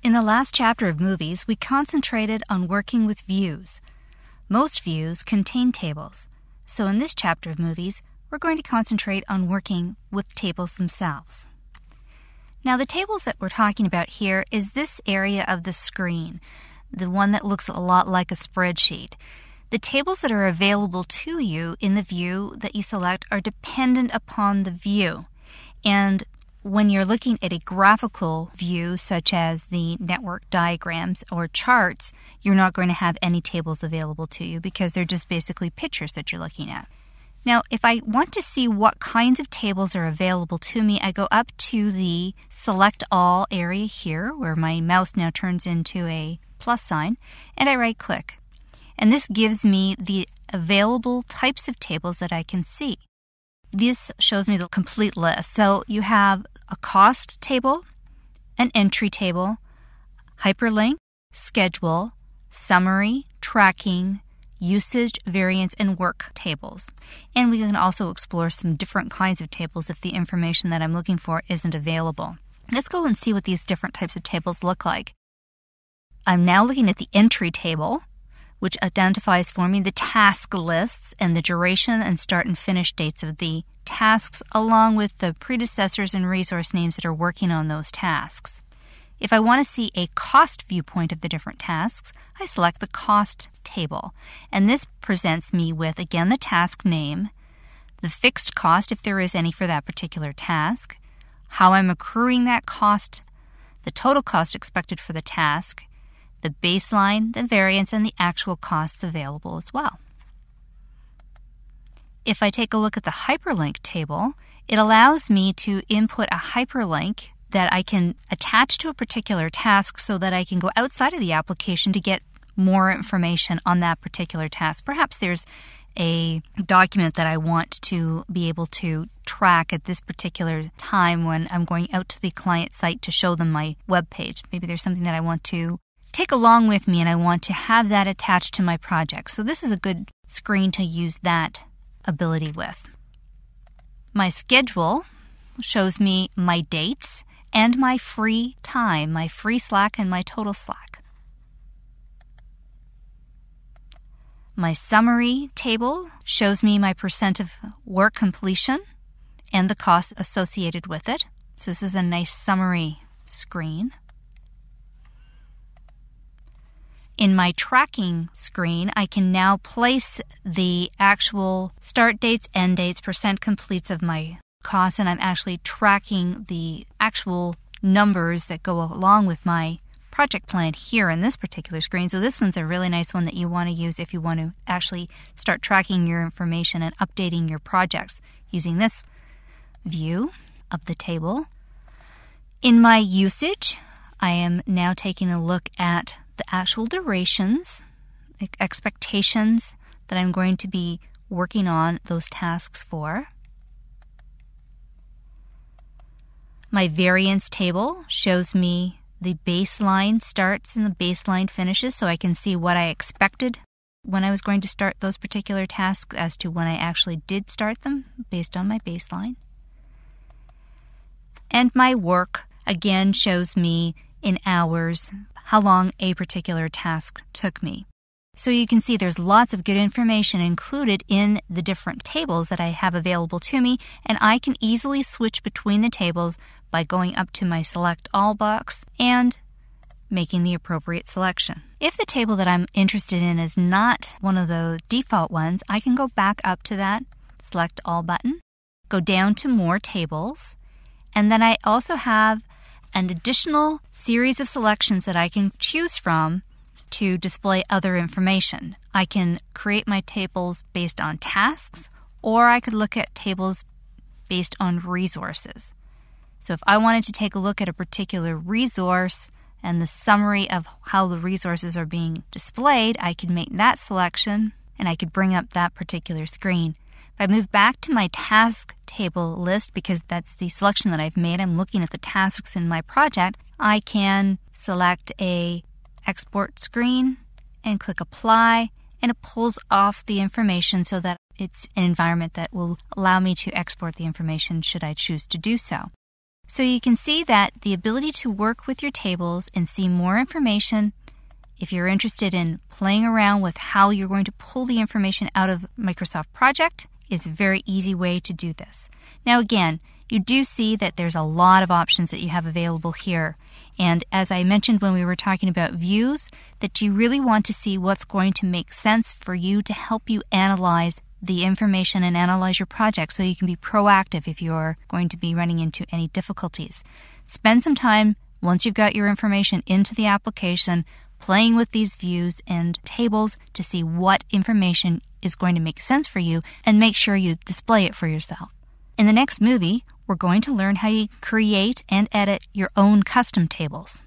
In the last chapter of movies, we concentrated on working with views. Most views contain tables, so in this chapter of movies, we're going to concentrate on working with tables themselves. Now, the tables that we're talking about here is this area of the screen, the one that looks a lot like a spreadsheet. The tables that are available to you in the view that you select are dependent upon the view. And when you're looking at a graphical view, such as the network diagrams or charts, you're not going to have any tables available to you because they're just basically pictures that you're looking at. Now, if I want to see what kinds of tables are available to me, I go up to the Select All area here, where my mouse now turns into a plus sign, and I right-click. And this gives me the available types of tables that I can see. This shows me the complete list. So you have a cost table, an entry table, hyperlink, schedule, summary, tracking, usage, variance, and work tables. And we can also explore some different kinds of tables if the information that I'm looking for isn't available. Let's go and see what these different types of tables look like. I'm now looking at the entry table, which identifies for me the task lists and the duration and start and finish dates of the tasks, along with the predecessors and resource names that are working on those tasks. If I want to see a cost viewpoint of the different tasks, I select the cost table. And this presents me with, again, the task name, the fixed cost, if there is any for that particular task, how I'm accruing that cost, the total cost expected for the task, the baseline, the variance, and the actual costs available as well. If I take a look at the hyperlink table, it allows me to input a hyperlink that I can attach to a particular task so that I can go outside of the application to get more information on that particular task. Perhaps there's a document that I want to be able to track at this particular time when I'm going out to the client site to show them my web page. Maybe there's something that I want to take along with me and I want to have that attached to my project. So this is a good screen to use that ability with. My schedule shows me my dates and my free time, my free slack and my total slack. My summary table shows me my percent of work completion and the cost associated with it. So this is a nice summary screen. In my tracking screen, I can now place the actual start dates, end dates, percent completes of my costs, and I'm actually tracking the actual numbers that go along with my project plan here in this particular screen. So this one's a really nice one that you want to use if you want to actually start tracking your information and updating your projects using this view of the table. In my usage, I am now taking a look at the actual durations, expectations that I'm going to be working on those tasks for. My variance table shows me the baseline starts and the baseline finishes, so I can see what I expected when I was going to start those particular tasks as to when I actually did start them based on my baseline. And my work, again, shows me in hours how long a particular task took me. So you can see there's lots of good information included in the different tables that I have available to me, and I can easily switch between the tables by going up to my Select All box and making the appropriate selection. If the table that I'm interested in is not one of the default ones, I can go back up to that Select All button, go down to More Tables, and then I also have an additional series of selections that I can choose from to display other information. I can create my tables based on tasks, or I could look at tables based on resources. So if I wanted to take a look at a particular resource and the summary of how the resources are being displayed, I could make that selection and I could bring up that particular screen. If I move back to my task table list, because that's the selection that I've made, I'm looking at the tasks in my project, I can select a export screen and click apply, and it pulls off the information so that it's an environment that will allow me to export the information should I choose to do so. So you can see that the ability to work with your tables and see more information, if you're interested in playing around with how you're going to pull the information out of Microsoft Project, is a very easy way to do this. Now again, you do see that there's a lot of options that you have available here. And as I mentioned when we were talking about views, that you really want to see what's going to make sense for you to help you analyze the information and analyze your project so you can be proactive if you're going to be running into any difficulties. Spend some time, once you've got your information into the application, playing with these views and tables to see what information is going to make sense for you and make sure you display it for yourself. In the next movie, we're going to learn how you create and edit your own custom tables.